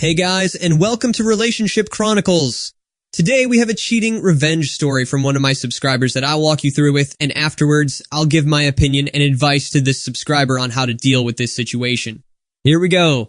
Hey guys, and welcome to Relationship Chronicles. Today we have a cheating revenge story from one of my subscribers that I'll walk you through with, and afterwards I'll give my opinion and advice to this subscriber on how to deal with this situation. Here we go.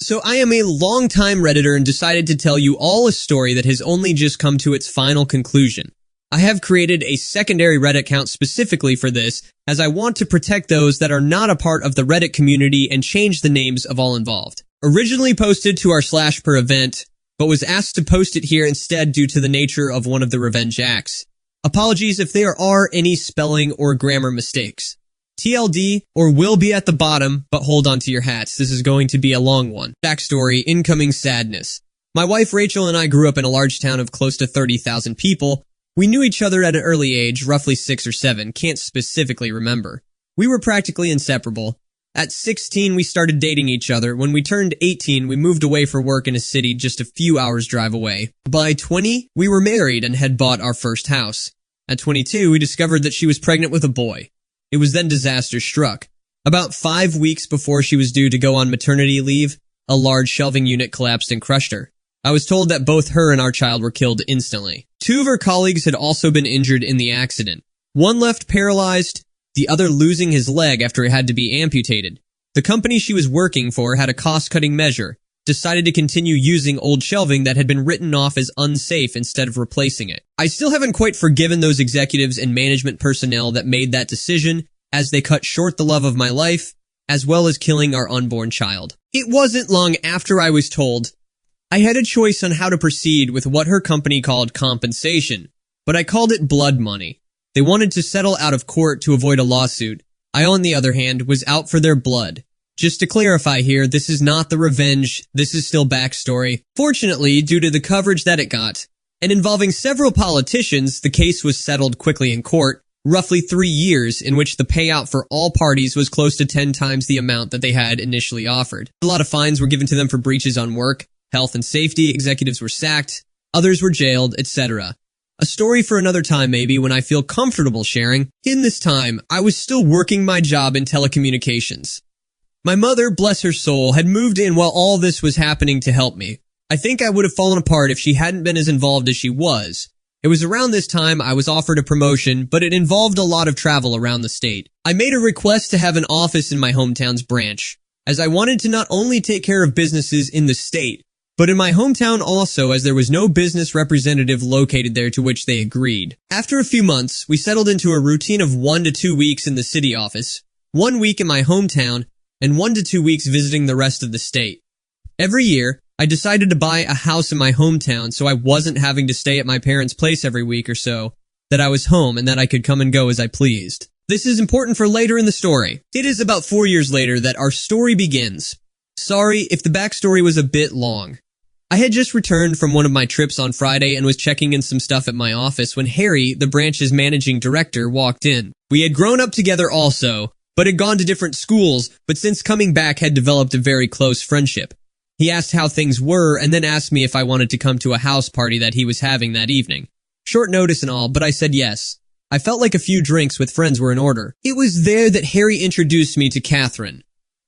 So I am a longtime Redditor and decided to tell you all a story that has only just come to its final conclusion. I have created a secondary Reddit account specifically for this, as I want to protect those that are not a part of the Reddit community and change the names of all involved. Originally posted to our /per event, but was asked to post it here instead due to the nature of one of the revenge acts. Apologies if there are any spelling or grammar mistakes. TLD or will be at the bottom, but hold on to your hats. This is going to be a long one. Backstory, incoming sadness. My wife Rachel and I grew up in a large town of close to 30,000 people. We knew each other at an early age, roughly 6 or 7, can't specifically remember. We were practically inseparable. At 16, we started dating each other. When we turned 18, we moved away for work in a city just a few hours drive away. By 20, we were married and had bought our first house. At 22, we discovered that she was pregnant with a boy. It was then disaster struck. About 5 weeks before she was due to go on maternity leave, a large shelving unit collapsed and crushed her. I was told that both her and our child were killed instantly. 2 of her colleagues had also been injured in the accident. One left paralyzed, the other losing his leg after it had to be amputated. The company she was working for had a cost-cutting measure, decided to continue using old shelving that had been written off as unsafe instead of replacing it. I still haven't quite forgiven those executives and management personnel that made that decision, as they cut short the love of my life, as well as killing our unborn child. It wasn't long after I was told I had a choice on how to proceed with what her company called compensation, but I called it blood money. They wanted to settle out of court to avoid a lawsuit. I, on the other hand, was out for their blood. Just to clarify here, this is not the revenge, this is still backstory. Fortunately, due to the coverage that it got, and involving several politicians, the case was settled quickly in court, roughly 3 years, in which the payout for all parties was close to 10 times the amount that they had initially offered. A lot of fines were given to them for breaches on work, health and safety, executives were sacked, others were jailed, etc. A story for another time maybe when I feel comfortable sharing. In this time, I was still working my job in telecommunications. My mother, bless her soul, had moved in while all this was happening to help me. I think I would have fallen apart if she hadn't been as involved as she was. It was around this time I was offered a promotion, but it involved a lot of travel around the state. I made a request to have an office in my hometown's branch, as I wanted to not only take care of businesses in the state, but in my hometown also, as there was no business representative located there, to which they agreed. After a few months, we settled into a routine of 1 to 2 weeks in the city office, 1 week in my hometown, and 1 to 2 weeks visiting the rest of the state. Every year, I decided to buy a house in my hometown so I wasn't having to stay at my parents' place every week or so, that I was home and that I could come and go as I pleased. This is important for later in the story. It is about 4 years later that our story begins. Sorry if the backstory was a bit long. I had just returned from one of my trips on Friday and was checking in some stuff at my office when Harry, the branch's managing director, walked in. We had grown up together also, but had gone to different schools, but since coming back had developed a very close friendship. He asked how things were and then asked me if I wanted to come to a house party that he was having that evening. Short notice and all, but I said yes. I felt like a few drinks with friends were in order. It was there that Harry introduced me to Catherine.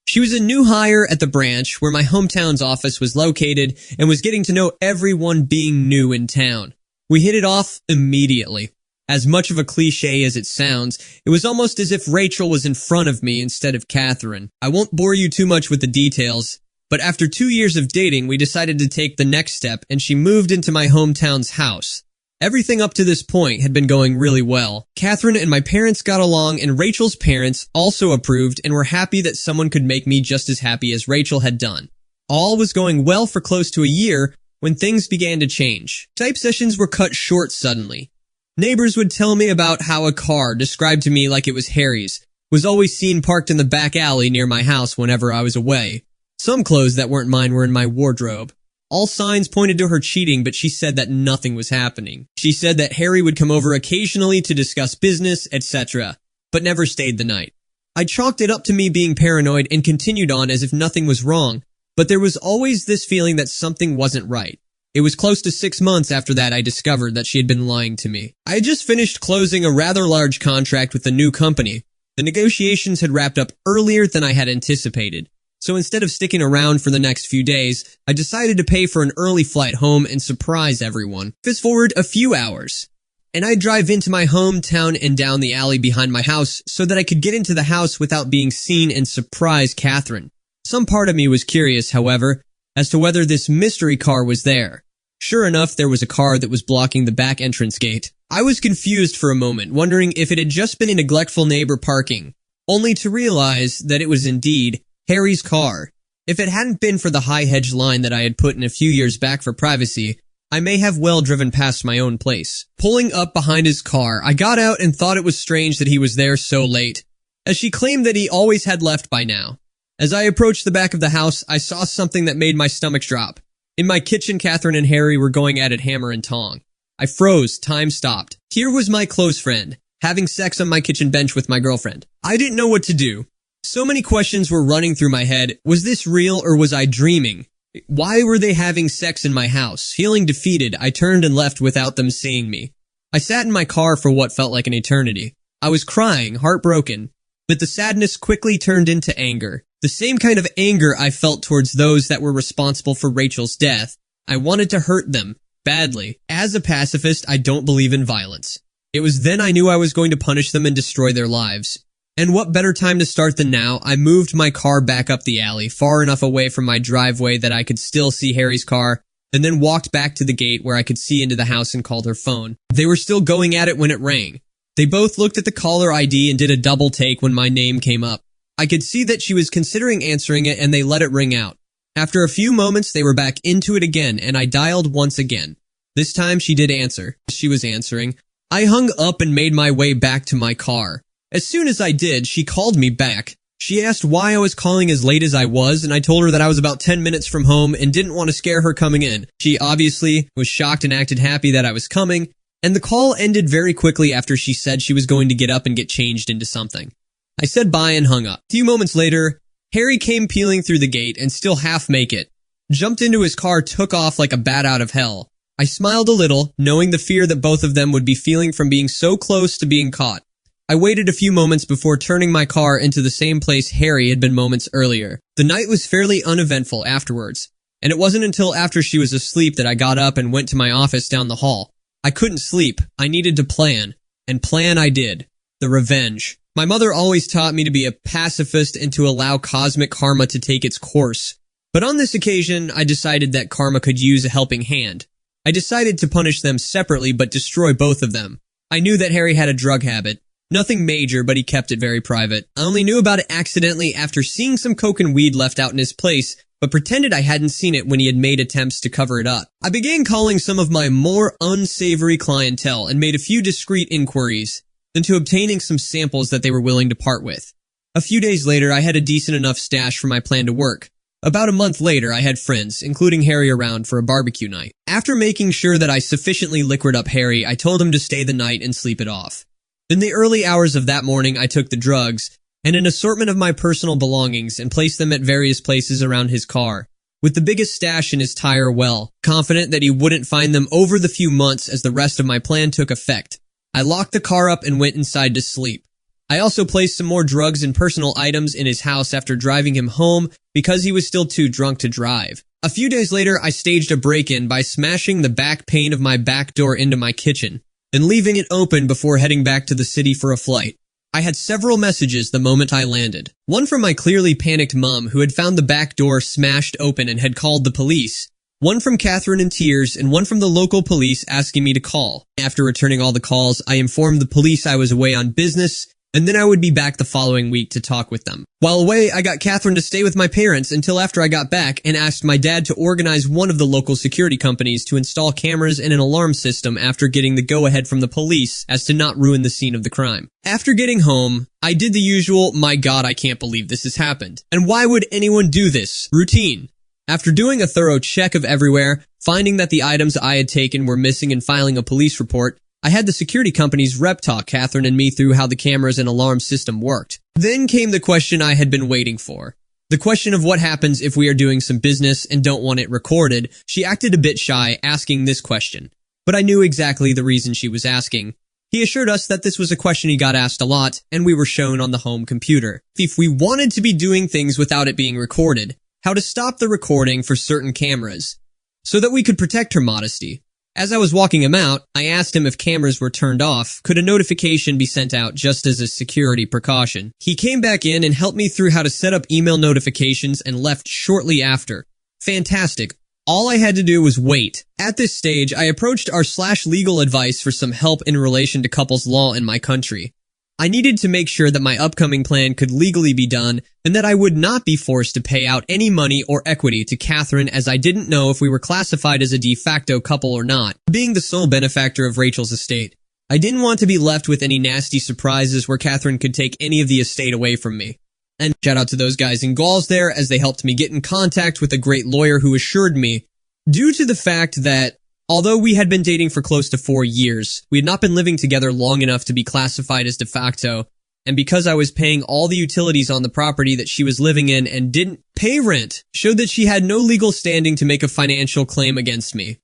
She was a new hire at the branch where my hometown's office was located and was getting to know everyone being new in town. We hit it off immediately. As much of a cliche as it sounds, it was almost as if Rachel was in front of me instead of Catherine. I won't bore you too much with the details, but after 2 years of dating, we decided to take the next step and she moved into my hometown's house. Everything up to this point had been going really well. Catherine and my parents got along, and Rachel's parents also approved and were happy that someone could make me just as happy as Rachel had done. All was going well for close to a year when things began to change. Type sessions were cut short suddenly. Neighbors would tell me about how a car, described to me like it was Harry's, was always seen parked in the back alley near my house whenever I was away. Some clothes that weren't mine were in my wardrobe. All signs pointed to her cheating, but she said that nothing was happening. She said that Harry would come over occasionally to discuss business, etc., but never stayed the night. I chalked it up to me being paranoid and continued on as if nothing was wrong, but there was always this feeling that something wasn't right. It was close to 6 months after that I discovered that she had been lying to me. I had just finished closing a rather large contract with a new company. The negotiations had wrapped up earlier than I had anticipated. So instead of sticking around for the next few days, I decided to pay for an early flight home and surprise everyone. Fast forward a few hours, and I'd drive into my hometown and down the alley behind my house so that I could get into the house without being seen and surprise Catherine. Some part of me was curious, however, as to whether this mystery car was there. Sure enough, there was a car that was blocking the back entrance gate. I was confused for a moment, wondering if it had just been a neglectful neighbor parking, only to realize that it was indeed Harry's car. If it hadn't been for the high hedge line that I had put in a few years back for privacy, I may have well driven past my own place. Pulling up behind his car, I got out and thought it was strange that he was there so late, as she claimed that he always had left by now. As I approached the back of the house, I saw something that made my stomach drop. In my kitchen, Catherine and Harry were going at it hammer and tong. I froze, time stopped. Here was my close friend, having sex on my kitchen bench with my girlfriend. I didn't know what to do. So many questions were running through my head. Was this real or was I dreaming? Why were they having sex in my house? Feeling defeated, I turned and left without them seeing me. I sat in my car for what felt like an eternity. I was crying, heartbroken, but the sadness quickly turned into anger. The same kind of anger I felt towards those that were responsible for Rachel's death. I wanted to hurt them, badly. As a pacifist, I don't believe in violence. It was then I knew I was going to punish them and destroy their lives. And what better time to start than now? I moved my car back up the alley, far enough away from my driveway that I could still see Harry's car, and then walked back to the gate where I could see into the house and called her phone. They were still going at it when it rang. They both looked at the caller ID and did a double take when my name came up. I could see that she was considering answering it and they let it ring out. After a few moments, they were back into it again and I dialed once again. This time she did answer. She was answering. I hung up and made my way back to my car. As soon as I did, she called me back. She asked why I was calling as late as I was, and I told her that I was about 10 minutes from home and didn't want to scare her coming in. She obviously was shocked and acted happy that I was coming, and the call ended very quickly after she said she was going to get up and get changed into something. I said bye and hung up. A few moments later, Harry came peeling through the gate and still half make it. Jumped into his car, took off like a bat out of hell. I smiled a little, knowing the fear that both of them would be feeling from being so close to being caught. I waited a few moments before turning my car into the same place Harry had been moments earlier. The night was fairly uneventful afterwards, and it wasn't until after she was asleep that I got up and went to my office down the hall. I couldn't sleep. I needed to plan, and plan I did. The revenge. My mother always taught me to be a pacifist and to allow cosmic karma to take its course. But on this occasion, I decided that karma could use a helping hand. I decided to punish them separately but destroy both of them. I knew that Harry had a drug habit. Nothing major, but he kept it very private. I only knew about it accidentally after seeing some coke and weed left out in his place, but pretended I hadn't seen it when he had made attempts to cover it up. I began calling some of my more unsavory clientele and made a few discreet inquiries, then to obtaining some samples that they were willing to part with. A few days later, I had a decent enough stash for my plan to work. About a month later, I had friends, including Harry, around for a barbecue night. After making sure that I sufficiently liquored up Harry, I told him to stay the night and sleep it off. In the early hours of that morning, I took the drugs and an assortment of my personal belongings and placed them at various places around his car, with the biggest stash in his tire well, confident that he wouldn't find them over the few months as the rest of my plan took effect. I locked the car up and went inside to sleep. I also placed some more drugs and personal items in his house after driving him home because he was still too drunk to drive. A few days later, I staged a break-in by smashing the back pane of my back door into my kitchen and leaving it open before heading back to the city for a flight. I had several messages the moment I landed. One from my clearly panicked mom who had found the back door smashed open and had called the police. One from Catherine in tears and one from the local police asking me to call. After returning all the calls, I informed the police I was away on business and then I would be back the following week to talk with them. While away, I got Catherine to stay with my parents until after I got back and asked my dad to organize one of the local security companies to install cameras and an alarm system after getting the go-ahead from the police as to not ruin the scene of the crime. After getting home, I did the usual, my God, I can't believe this has happened. And why would anyone do this? Routine. After doing a thorough check of everywhere, finding that the items I had taken were missing and filing a police report, I had the security company's rep talk Catherine and me through how the cameras and alarm system worked. Then came the question I had been waiting for. The question of what happens if we are doing some business and don't want it recorded. She acted a bit shy asking this question, but I knew exactly the reason she was asking. He assured us that this was a question he got asked a lot, and we were shown on the home computer. If we wanted to be doing things without it being recorded, how to stop the recording for certain cameras, so that we could protect her modesty. As I was walking him out, I asked him if cameras were turned off, could a notification be sent out just as a security precaution. He came back in and helped me through how to set up email notifications and left shortly after. Fantastic. All I had to do was wait. At this stage, I approached our /legal advice for some help in relation to couples law in my country. I needed to make sure that my upcoming plan could legally be done and that I would not be forced to pay out any money or equity to Catherine, as I didn't know if we were classified as a de facto couple or not. Being the sole benefactor of Rachel's estate, I didn't want to be left with any nasty surprises where Catherine could take any of the estate away from me. And shout out to those guys in Galls there, as they helped me get in contact with a great lawyer who assured me, due to the fact that although we had been dating for close to 4 years, we had not been living together long enough to be classified as de facto, and because I was paying all the utilities on the property that she was living in and didn't pay rent, showed that she had no legal standing to make a financial claim against me.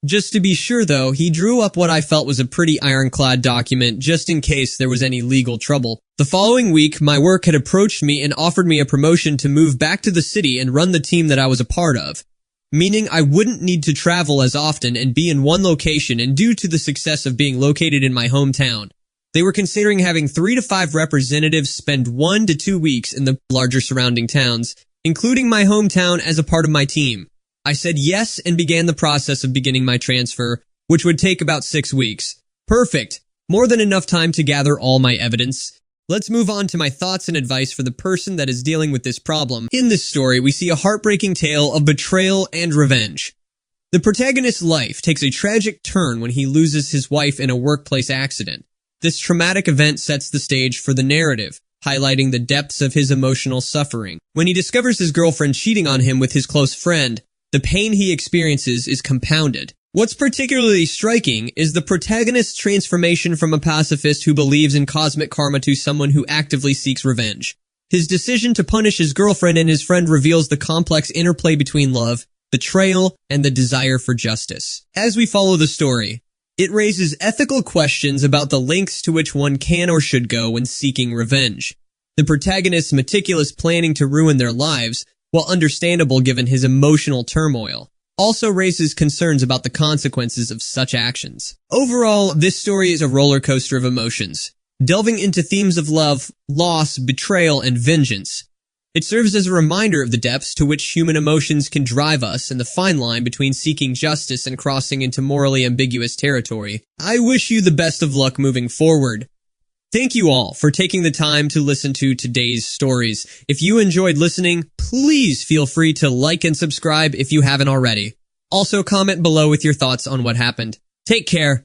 Just to be sure though, he drew up what I felt was a pretty ironclad document just in case there was any legal trouble. The following week, my work had approached me and offered me a promotion to move back to the city and run the team that I was a part of, meaning I wouldn't need to travel as often and be in one location, and due to the success of being located in my hometown, they were considering having 3 to 5 representatives spend 1 to 2 weeks in the larger surrounding towns, including my hometown, as a part of my team. I said yes and began the process of beginning my transfer, which would take about 6 weeks. Perfect. More than enough time to gather all my evidence. Let's move on to my thoughts and advice for the person that is dealing with this problem. In this story, we see a heartbreaking tale of betrayal and revenge. The protagonist's life takes a tragic turn when he loses his wife in a workplace accident. This traumatic event sets the stage for the narrative, highlighting the depths of his emotional suffering. When he discovers his girlfriend cheating on him with his close friend, the pain he experiences is compounded. What's particularly striking is the protagonist's transformation from a pacifist who believes in cosmic karma to someone who actively seeks revenge. His decision to punish his girlfriend and his friend reveals the complex interplay between love, betrayal, and the desire for justice. As we follow the story, it raises ethical questions about the lengths to which one can or should go when seeking revenge. The protagonist's meticulous planning to ruin their lives, while understandable given his emotional turmoil, also raises concerns about the consequences of such actions. Overall, this story is a roller coaster of emotions, delving into themes of love, loss, betrayal, and vengeance. It serves as a reminder of the depths to which human emotions can drive us and the fine line between seeking justice and crossing into morally ambiguous territory. I wish you the best of luck moving forward. Thank you all for taking the time to listen to today's stories. If you enjoyed listening, please feel free to like and subscribe if you haven't already. Also, comment below with your thoughts on what happened. Take care.